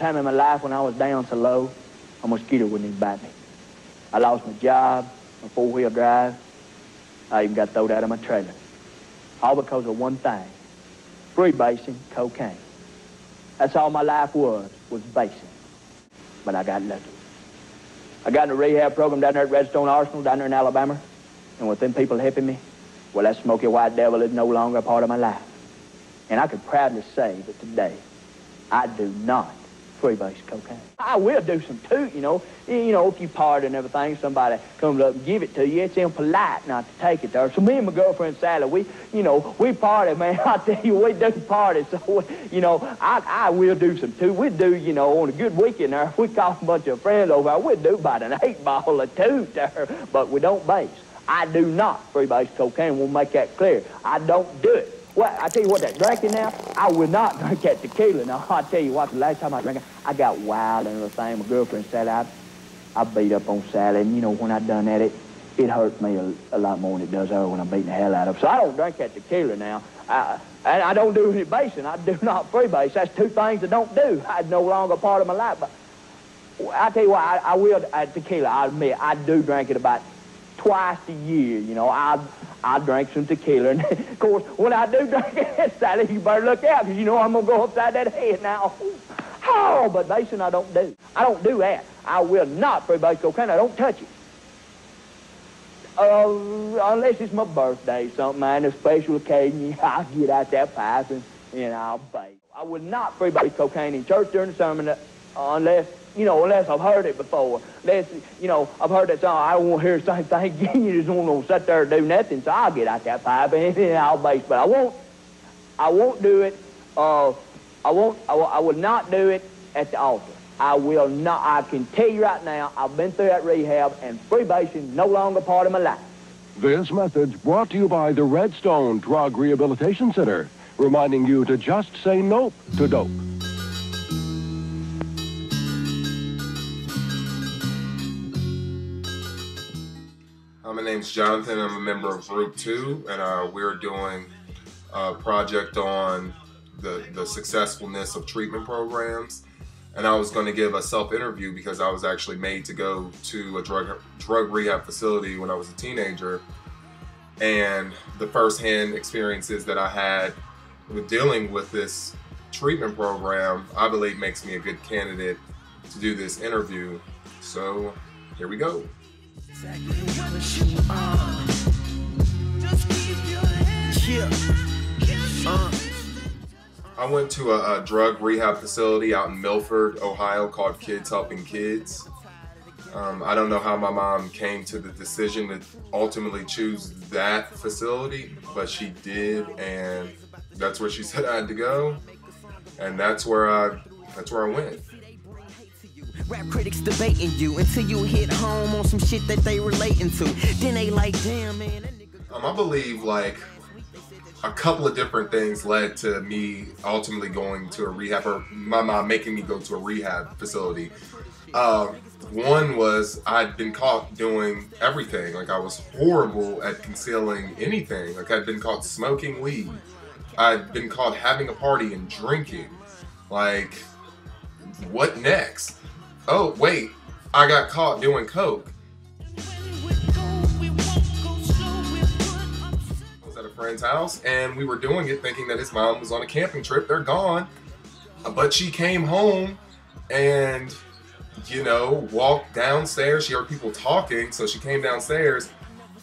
time in my life when I was down so low, a mosquito wouldn't even bite me. I lost my job, my four-wheel drive. I even got thrown out of my trailer. All because of one thing, freebasing cocaine. That's all my life was basing. But I got lucky. I got in a rehab program down there at Redstone Arsenal, down there in Alabama. And with them people helping me, well, that smoky white devil is no longer a part of my life. And I can proudly say that today, I do not freebase cocaine. I will do some too, you know. If you party and everything, somebody comes up and give it to you, it's impolite not to take it there. So me and my girlfriend Sally, we party, man. I tell you, we do party. So, I will do some too. We do, on a good weekend there, if we call a bunch of friends over, we'd do about an 8-ball or 2 there, but we don't base. I do not freebase cocaine. We'll make that clear. I don't do it. Well, I tell you what, that drinking now, I will not drink that tequila. Now, I tell you what, the last time I drank it, I got wild and everything. My girlfriend said I beat up on Sally, and, when I done that, it hurts me a lot more than it does her when I'm beating the hell out of her. So I don't drink that tequila now. And I don't do any basing. I do not freebase. That's 2 things I don't do. It's no longer a part of my life. But I tell you what, I will, tequila, I admit, I do drink it about twice a year, I drink some tequila. And, of course, when I do drink it, Sally, you better look out, because I'm going to go upside that head now. Oh, but basing I don't do. I don't do that. I will not freebase cocaine. I don't touch it. Unless it's my birthday, something, man, a special occasion, I'll get out that pipe and I'll base. I would not freebase cocaine in church during the sermon unless I've heard it before. Unless, I've heard that song, I don't want to hear the same thing again. You just won't sit there and do nothing, so I'll get out that pipe and I'll base. But I won't do it, I will not do it at the altar. I will not. I can tell you right now, I've been through that rehab, and freebasing no longer part of my life. This message brought to you by the Redstone Drug Rehabilitation Center, reminding you to just say nope to dope. My name's Jonathan. I'm a member of Group 2, and we're doing a project on the successfulness of treatment programs. And I was going to give a self-interview because I was actually made to go to a drug rehab facility when I was a teenager. And the first-hand experiences that I had with dealing with this treatment program, I believe makes me a good candidate to do this interview. So here we go. I went to a drug rehab facility out in Milford, Ohio called Kids Helping Kids. I don't know how my mom came to the decision to ultimately choose that facility, but she did, and that's where she said I had to go, and that's where I went. Rap critics debating you until you hit home on some shit that they relating to. Then they like, damn man. I believe like a couple of different things led to me ultimately going to a rehab, or my mom making me go to a rehab facility. One was I'd been caught doing everything. Like I was horrible at concealing anything. Like I'd been caught smoking weed. I'd been caught having a party and drinking. Like, what next? Oh, wait, I got caught doing coke. I was at a friend's house and we were doing it thinking that his mom was on a camping trip. They're gone. But she came home and, walked downstairs. She heard people talking, so she came downstairs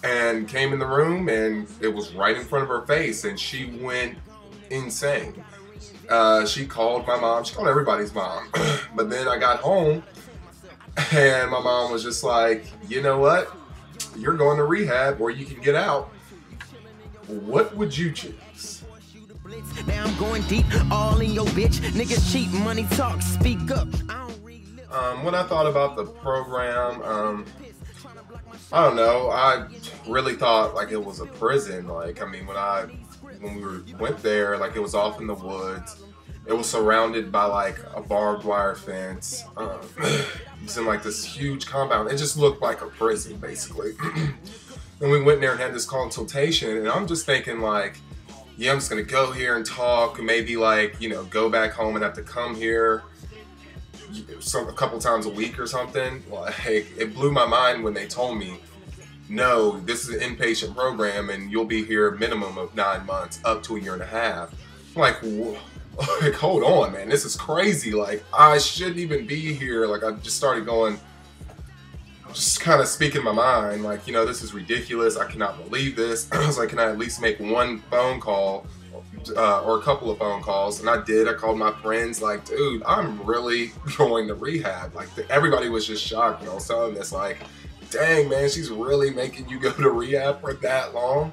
and came in the room, and it was right in front of her face, and she went insane. She called my mom. She called everybody's mom. But then I got home, and my mom was just like, you know what? You're going to rehab or you can get out. What would you choose? Now I'm going deep, all in your bitch. Niggas cheap, money talk, speak up. When I thought about the program, I don't know. I really thought like it was a prison. Like, I mean, when we went there, like it was off in the woods. It was surrounded by like a barbed wire fence. It was in like this huge compound. It just looked like a prison, basically. And we went there and had this consultation, and I'm just thinking like, yeah, I'm just gonna go here and talk, maybe like, go back home and have to come here a couple times a week or something. Like, it blew my mind when they told me, no, this is an inpatient program and you'll be here a minimum of 9 months, up to a year and a half. I'm like, whoa. Like, hold on, man, this is crazy. Like, I shouldn't even be here. Like, I just started going, just kind of speaking my mind, like, you know, this is ridiculous. I cannot believe this. I was like, can I at least make one phone call or a couple of phone calls? And I did. I called my friends, like, dude, I'm really going to rehab. Like, everybody was just shocked when I was telling this, like, dang, man, she's really making you go to rehab for that long.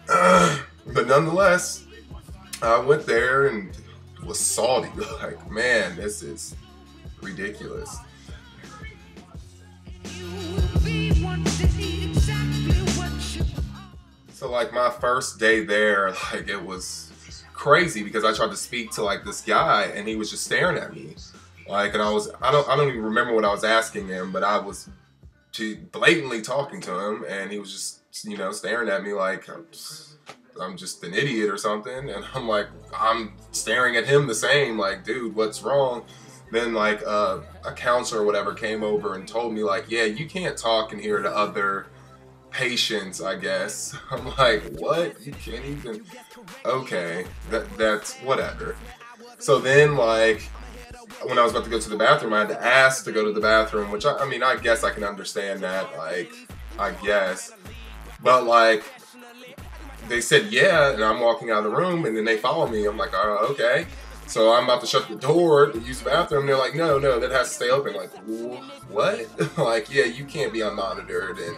But nonetheless, I went there and was salty. Like, man, this is ridiculous. So, like, my first day there, like, it was crazy because I tried to speak to, like, this guy and he was just staring at me. Like, and I don't even remember what I was asking him, but I was blatantly talking to him and he was just, you know, staring at me like I'm just an idiot or something. And I'm like, I'm staring at him the same, like, dude, what's wrong? Then, like, a counselor or whatever came over and told me, like, yeah, you can't talk in here to other patients, I guess. I'm like, what? You can't even? Okay, that's whatever. So then, like, when I was about to go to the bathroom, I had to ask to go to the bathroom, which I mean, I guess I can understand that, like, I guess. But, like, they said, yeah, and I'm walking out of the room, and then they follow me. I'm like, oh, okay. So I'm about to shut the door to use the bathroom. They're like, no, that has to stay open. Like, what? Like, yeah, you can't be unmonitored, and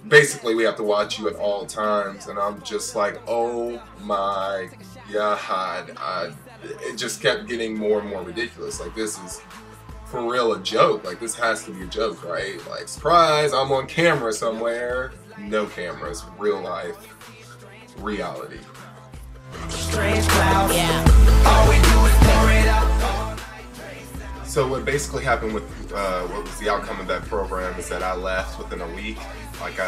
basically we have to watch you at all times. And I'm just like, oh my God. It just kept getting more and more ridiculous. Like, this is for real a joke. Like, this has to be a joke, right? Like, surprise, I'm on camera somewhere. No cameras, real life, reality. So what basically happened with what was the outcome of that program is that I left within a week. Like,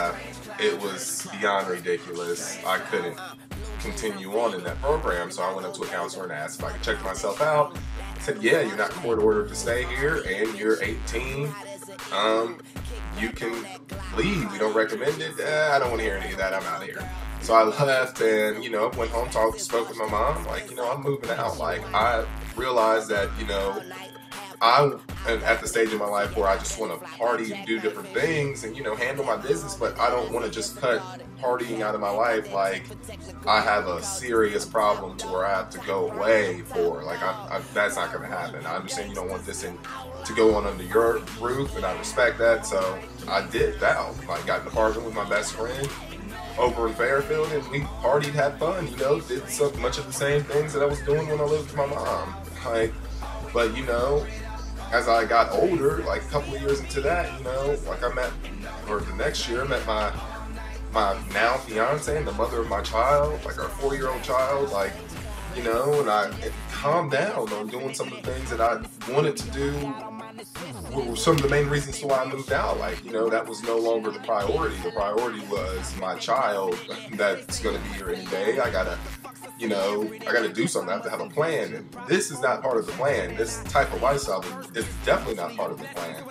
it was beyond ridiculous. I couldn't continue on in that program, so I went up to a counselor and asked if I could check myself out. I said, yeah, you're not court ordered to stay here, and you're 18. You can leave. We don't recommend it. I don't want to hear any of that. I'm out of here. So I left and, you know, went home, spoke with my mom. Like, you know, I'm moving out. Like, I realized that, you know, I'm at the stage in my life where I just want to party and do different things and, you know, handle my business, but I don't want to just cut partying out of my life like I have a serious problem to where I have to go away for. Like, that's not going to happen. I understand you don't want this to go on under your roof, and I respect that, so I dipped out. I got in an apartment with my best friend over in Fairfield, and we partied, had fun, you know, did so much of the same things that I was doing when I lived with my mom. Like, but, you know, as I got older, like a couple of years into that, you know, like the next year, I met my now fiance and the mother of my child, like our 4-year-old child, like, you know, and I calmed down on doing some of the things that I wanted to do. Were some of the main reasons why I moved out. Like, you know, that was no longer the priority. The priority was my child that's going to be here any day. I gotta do something. I have to have a plan. And this is not part of the plan. This type of lifestyle is definitely not part of the plan.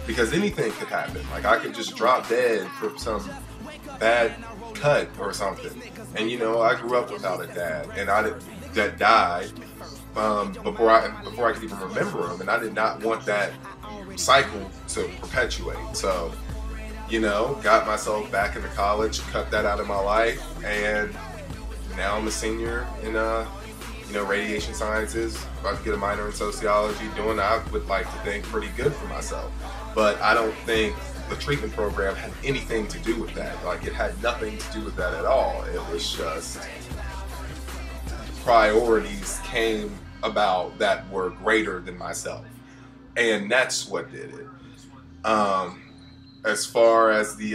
Because anything could happen. Like, I could just drop dead from some bad cut or something. And, you know, I grew up without a dad. And that died before I could even remember him. And I did not want that cycle to perpetuate. So, you know, got myself back into college, cut that out of my life, and now I'm a senior in radiation sciences, about to get a minor in sociology, doing, I would like to think, pretty good for myself. But I don't think the treatment program had anything to do with that. Like, it had nothing to do with that at all. It was just priorities came about that were greater than myself. And that's what did it. As far as the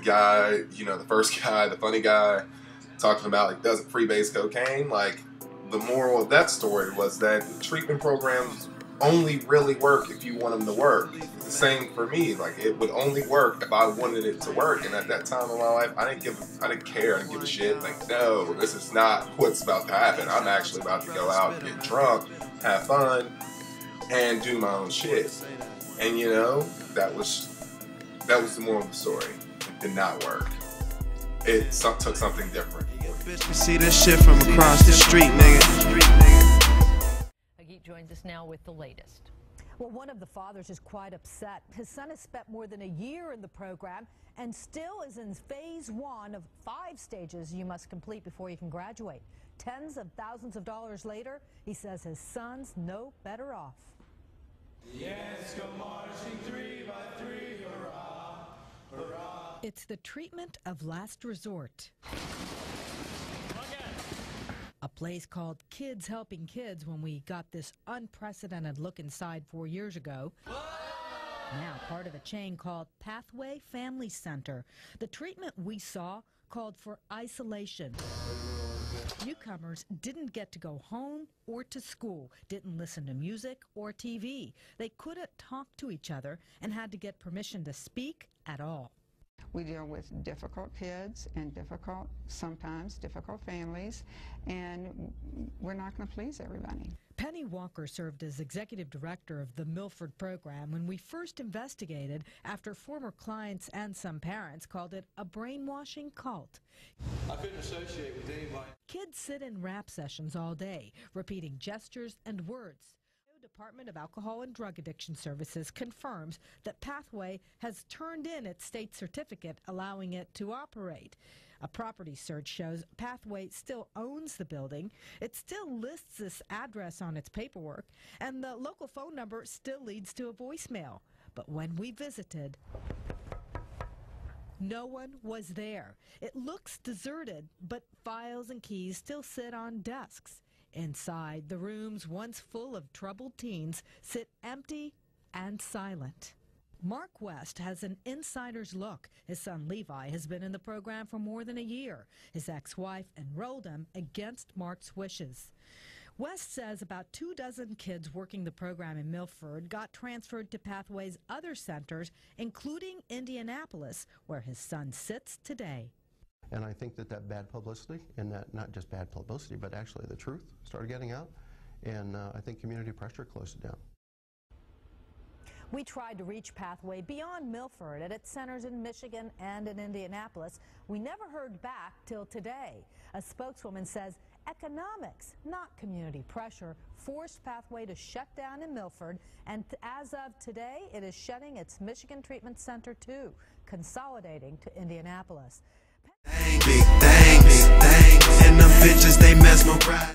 guy, you know, the first guy, the funny guy, talking about, like, doesn't freebase cocaine, like, the moral of that story was that treatment programs only really work if you want them to work. The same for me. Like, it would only work if I wanted it to work. And at that time in my life, I didn't care, I didn't give a shit. Like, no, this is not what's about to happen. I'm actually about to go out and get drunk, have fun, and do my own shit. And you know, that was the moral of the story. It did not work. It took something different. Bitch, we see this shit from across the street, nigga. Agit joins us now with the latest. Well, one of the fathers is quite upset. His son has spent more than a year in the program and still is in phase 1 of 5 stages you must complete before you can graduate. Tens of thousands of dollars later, he says his son's no better off. Yes, go marching 3 by 3, hurrah, hurrah. It's the treatment of last resort. A place called Kids Helping Kids when we got this unprecedented look inside 4 years ago. Now part of a chain called Pathway Family Center. The treatment we saw called for isolation. Newcomers didn't get to go home or to school, didn't listen to music or TV. They couldn't talk to each other and had to get permission to speak at all. We deal with difficult kids and sometimes difficult families, and we're not going to please everybody. Penny Walker served as executive director of the Milford program when we first investigated after former clients and some parents called it a brainwashing cult. I couldn't associate with anybody. Kids sit in rap sessions all day, repeating gestures and words. The Department of Alcohol and Drug Addiction Services confirms that Pathway has turned in its state certificate allowing it to operate. A property search shows Pathway still owns the building. It still lists this address on its paperwork, and the local phone number still leads to a voicemail. But when we visited, no one was there. It looks deserted, but files and keys still sit on desks. Inside, the rooms once full of troubled teens sit empty and silent. Mark West has an insider's look. His son Levi has been in the program for more than a year. His ex-wife enrolled him against Mark's wishes. West says about 24 kids working the program in Milford got transferred to Pathway's other centers, including Indianapolis, where his son sits today. And I think that bad publicity, and that not just bad publicity, but actually the truth started getting out, and I think community pressure closed it down. We tried to reach Pathway beyond Milford at its centers in Michigan and in Indianapolis. We never heard back till today. A spokeswoman says economics, not community pressure, forced Pathway to shut down in Milford, and as of today, it is shutting its Michigan Treatment Center too, consolidating to Indianapolis. Big things, and them bitches, they mesmerize.